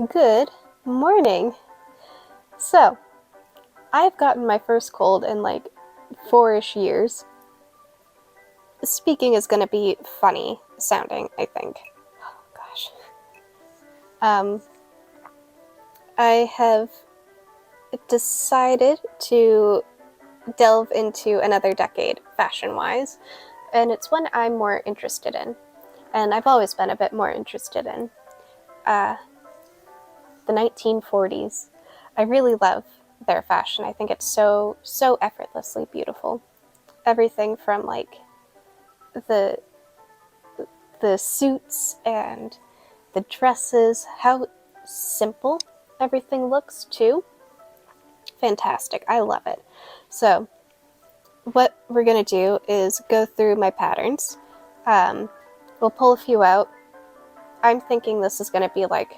Good morning. So, I've gotten my first cold in like 4-ish years. Speaking is going to be funny sounding, I think. Oh, gosh. I have decided to delve into another decade fashion-wise, and it's one I'm more interested in, and I've always been a bit more interested in. The 1940s. I really love their fashion. I think it's so effortlessly beautiful. Everything from like the suits and the dresses, how simple everything looks too. Fantastic. I love it. So what we're going to do is go through my patterns. We'll pull a few out. I'm thinking this is going to be like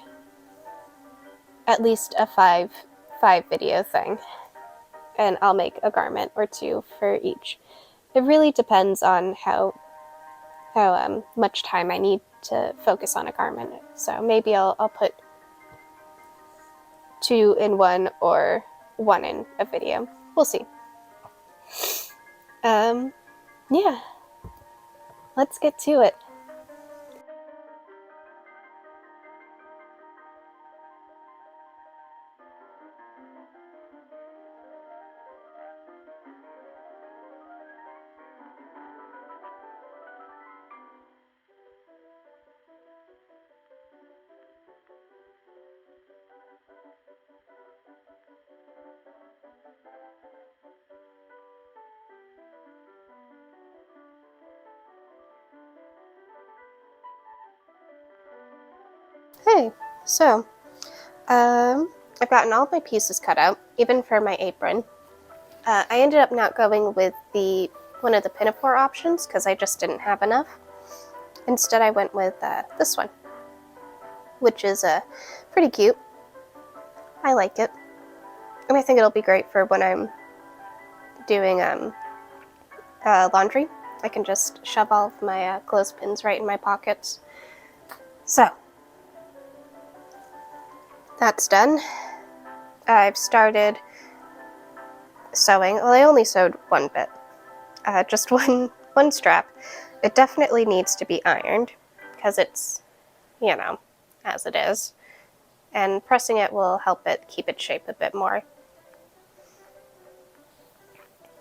at least a five video thing, and I'll make a garment or two for each. It really depends on how much time I need to focus on a garment. So maybe I'll put 2 in one or 1 in a video. We'll see. Yeah, let's get to it. Hey, so I've gotten all of my pieces cut out, even for my apron. I ended up not going with one of the Pinafore options because I just didn't have enough. Instead, I went with this one, which is pretty cute. I like it, and I think it'll be great for when I'm doing laundry. I can just shove all of my clothespins right in my pockets. So that's done. I've started sewing. Well, I only sewed one bit, just one strap. It definitely needs to be ironed because it's, as it is. And pressing it will help it keep its shape a bit more.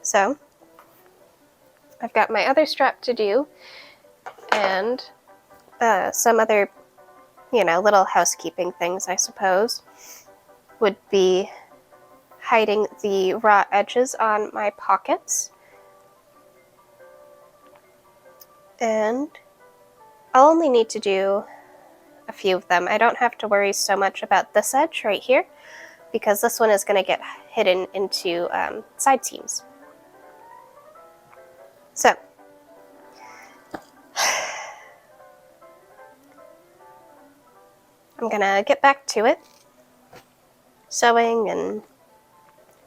So I've got my other strap to do, and some other, little housekeeping things, I suppose, would be hiding the raw edges on my pockets. And I'll only need to do a few of them. I don't have to worry so much about this edge right here, because this one is going to get hidden into side seams. So I'm gonna get back to it, sewing and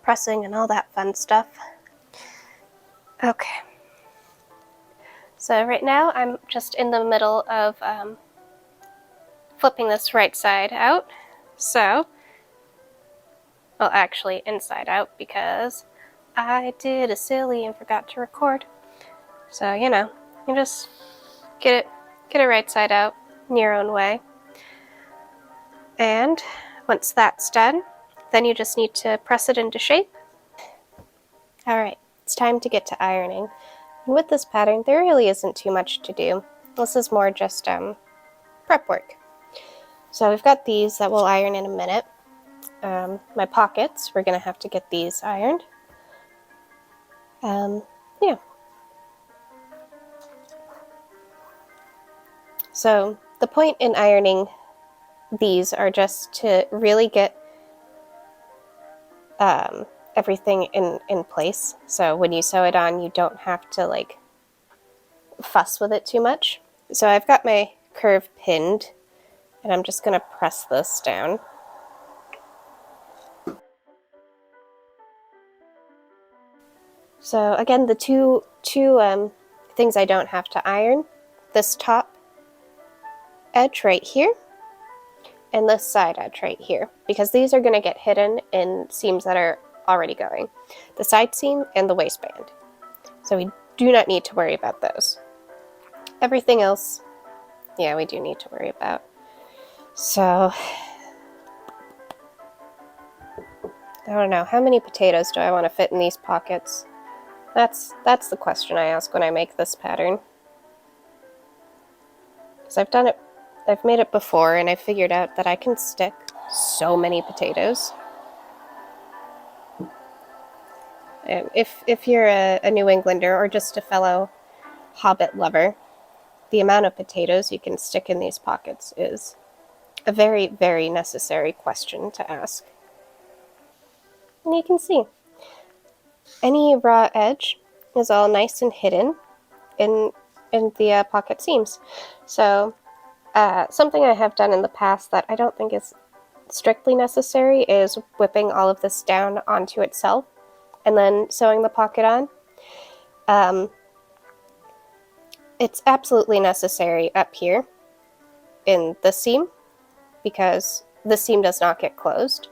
pressing and all that fun stuff. Okay, so right now I'm just in the middle of flipping this right side out. So, well, actually inside out, because I did a silly and forgot to record. So, you just get it right side out in your own way. And once that's done, then you just need to press it into shape. All right, it's time to get to ironing. And with this pattern, there really isn't too much to do. This is more just prep work. So we've got these that we'll iron in a minute. My pockets, we're gonna have to get these ironed. Yeah. So the point in ironing these are just to really get everything in place. So when you sew it on, you don't have to fuss with it too much. So I've got my curve pinned, and I'm just gonna press this down. So again, the two things I don't have to iron, this top edge right here, and this side edge right here, because these are going to get hidden in seams that are already going. The side seam and the waistband. So we do not need to worry about those. Everything else, yeah, we do need to worry about. So, I don't know, how many potatoes do I want to fit in these pockets? That's the question I ask when I make this pattern. Because I've made it before, and I figured out that I can stick so many potatoes. And if you're a New Englander or just a fellow Hobbit lover, the amount of potatoes you can stick in these pockets is a very, very necessary question to ask. And you can see, any raw edge is all nice and hidden in the pocket seams. So something I have done in the past that I don't think is strictly necessary is whipping all of this down onto itself and then sewing the pocket on. It's absolutely necessary up here in the seam because the seam does not get closed.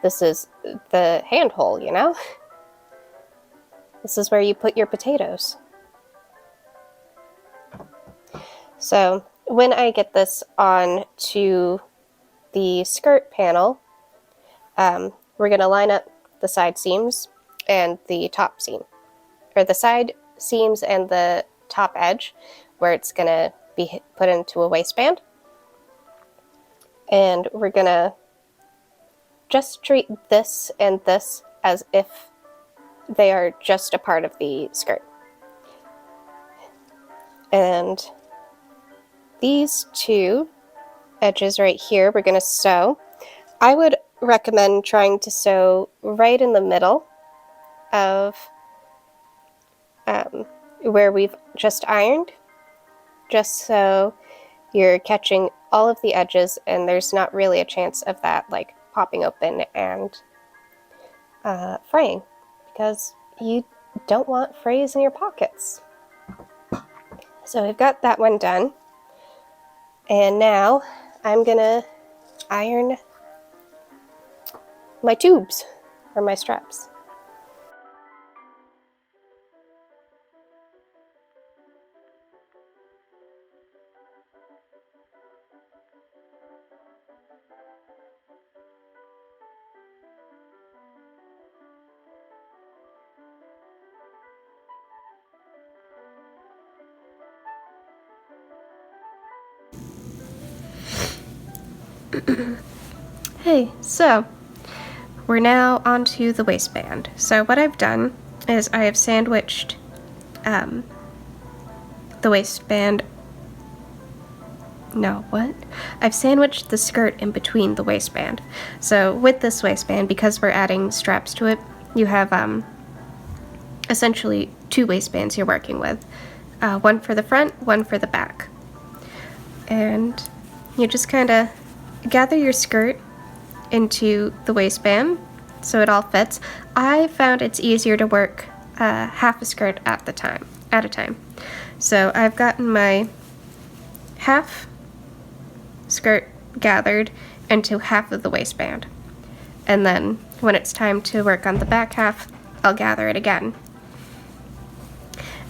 This is the hand hole, you know? This is where you put your potatoes. So when I get this on to the skirt panel, we're going to line up the side seams and the top seam, or the side seams and the top edge, where it's going to be put into a waistband. And we're going to just treat this and this as if they are just a part of the skirt. And these two edges right here, we're going to sew. I would recommend trying to sew right in the middle of where we've just ironed, just so you're catching all of the edges and there's not really a chance of that like popping open and fraying, because you don't want frays in your pockets. So we've got that one done, and now I'm gonna iron my tubes or my straps. Hey, so we're now onto the waistband. So what I've done is I have sandwiched the waistband. No, what? I've sandwiched the skirt in between the waistband. So with this waistband, because we're adding straps to it, you have essentially two waistbands you're working with. One for the front, one for the back. And you just kind of gather your skirt into the waistband so it all fits. I found it's easier to work half a skirt at a time. So I've gotten my half skirt gathered into half of the waistband, and then when it's time to work on the back half, I'll gather it again.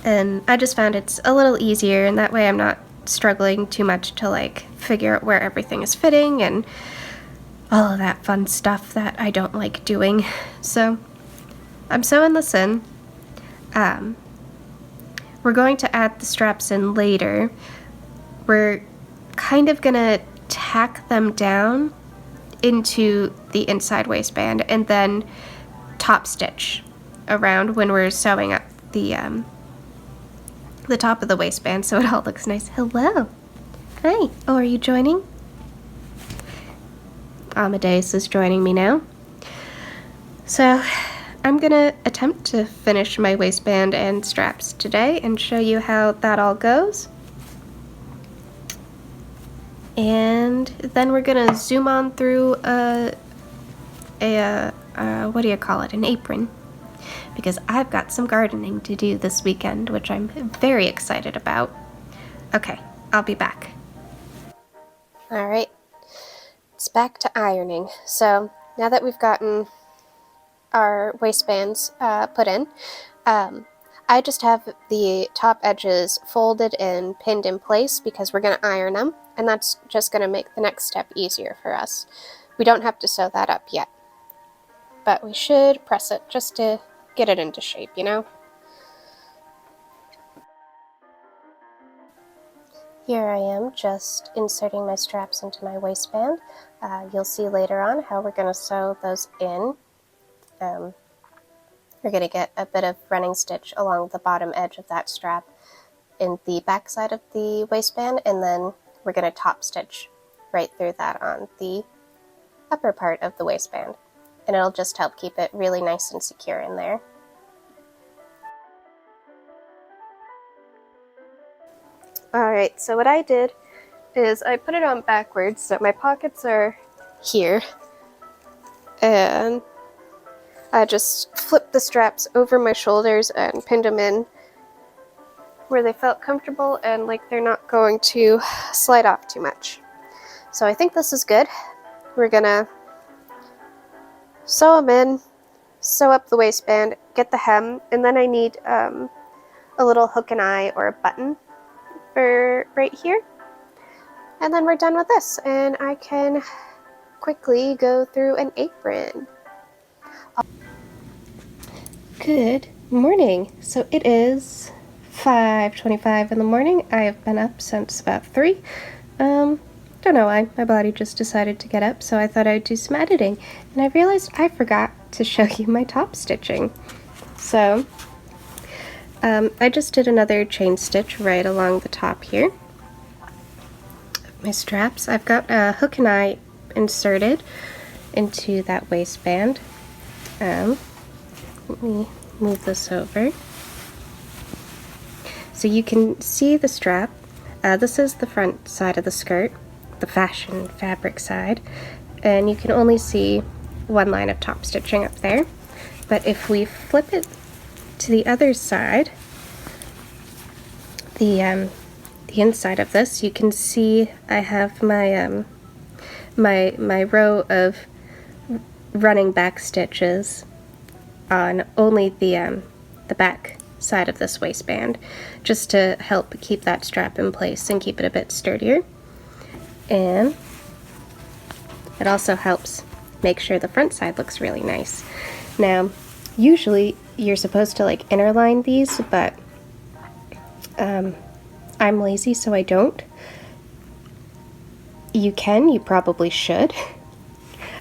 And I just found it's a little easier, and that way I'm not struggling too much to like figure out where everything is fitting and all of that fun stuff that I don't like doing. So I'm sewing this in. We're going to add the straps in later. We're kind of gonna tack them down into the inside waistband and then top stitch around when we're sewing up the top of the waistband so it all looks nice. Hello. Hi. Oh, are you joining? Amadeus is joining me now. So I'm gonna attempt to finish my waistband and straps today and show you how that all goes. And then we're gonna zoom on through what do you call it, an apron, because I've got some gardening to do this weekend, which I'm very excited about. Okay, I'll be back. All right, it's back to ironing. So now that we've gotten our waistbands put in, I just have the top edges folded and pinned in place because we're going to iron them, and that's just going to make the next step easier for us. We don't have to sew that up yet, but we should press it just to get it into shape, you know? Here I am just inserting my straps into my waistband. You'll see later on how we're going to sew those in. You're going to get a bit of running stitch along the bottom edge of that strap in the back side of the waistband, and then we're going to top stitch right through that on the upper part of the waistband. And it'll just help keep it really nice and secure in there. Alright, so what I did is I put it on backwards, so my pockets are here, and I just flipped the straps over my shoulders and pinned them in where they felt comfortable and like they're not going to slide off too much. So I think this is good. We're gonna sew them in, sew up the waistband, get the hem, and then I need a little hook and eye or a button for right here. And then we're done with this, and I can quickly go through an apron. Good morning. So it is 5:25 in the morning. I have been up since about 3. Don't know why. My body just decided to get up, so I thought I'd do some editing. And I realized I forgot to show you my top stitching. So I just did another chain stitch right along the top here. My straps. I've got a hook and eye inserted into that waistband. Let me move this over. So you can see the strap. This is the front side of the skirt, the fashion fabric side, and you can only see one line of top stitching up there. But if we flip it to the other side, the inside of this, you can see I have my my row of running back stitches on only the back side of this waistband, just to help keep that strap in place and keep it a bit sturdier. And it also helps make sure the front side looks really nice. Now, usually you're supposed to like interline these, but I'm lazy, so I don't. You can, you probably should.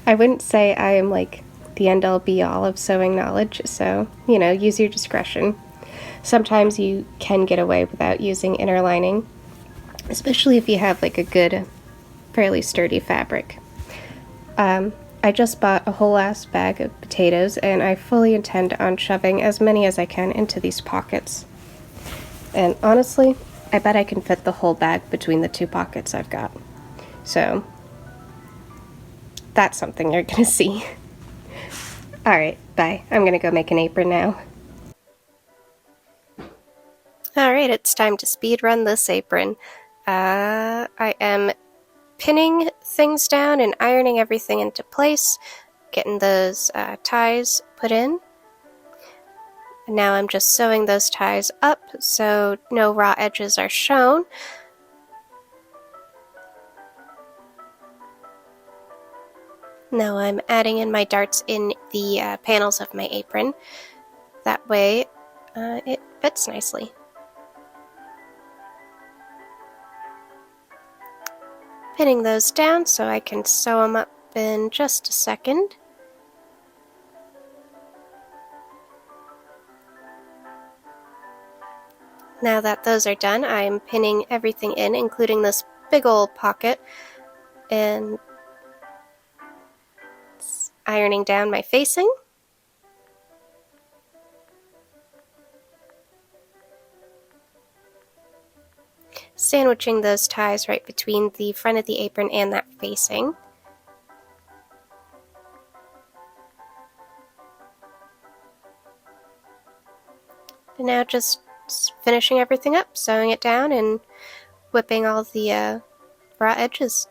I wouldn't say I am like the end-all be-all of sewing knowledge, so, you know, use your discretion. Sometimes you can get away without using interlining, especially if you have like a good, fairly sturdy fabric. I just bought a whole ass bag of potatoes, and I fully intend on shoving as many as I can into these pockets. And honestly, I bet I can fit the whole bag between the 2 pockets I've got. So that's something you're gonna see. Alright, bye. I'm gonna go make an apron now. Alright, it's time to speed run this apron. I am pinning things down and ironing everything into place, getting those ties put in. And now I'm just sewing those ties up so no raw edges are shown. Now I'm adding in my darts in the panels of my apron. That way it fits nicely. Pinning those down so I can sew them up in just a second. Now that those are done, I'm pinning everything in, including this big old pocket, and ironing down my facing. Sandwiching those ties right between the front of the apron and that facing. And now just finishing everything up, sewing it down and whipping all the raw edges.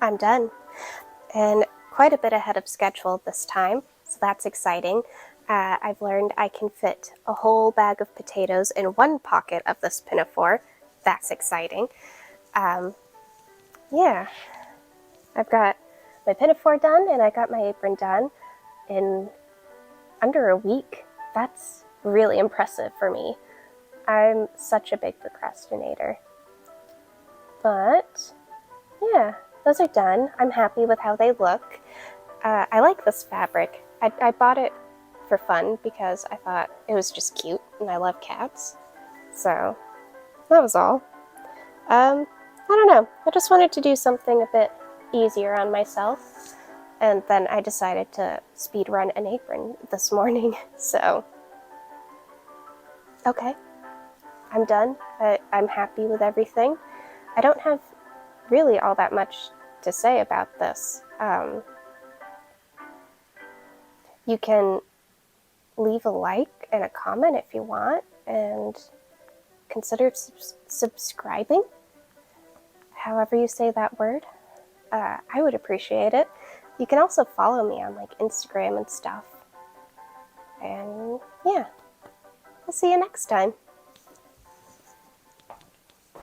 I'm done, and quite a bit ahead of schedule this time, so that's exciting. I've learned I can fit a whole bag of potatoes in one pocket of this Pinafore. That's exciting. Yeah, I've got my Pinafore done, and I got my apron done in under a week. That's really impressive for me. I'm such a big procrastinator. But yeah, those are done. I'm happy with how they look. I like this fabric. I bought it for fun because I thought it was just cute and I love cats. So that was all. I don't know. I just wanted to do something a bit easier on myself. And then I decided to speed run an apron this morning. So, okay, I'm done. I'm happy with everything. I don't have really all that much to say about this. You can leave a like and a comment if you want, and consider subscribing, however you say that word. I would appreciate it. You can also follow me on like Instagram and stuff. And yeah, I'll see you next time.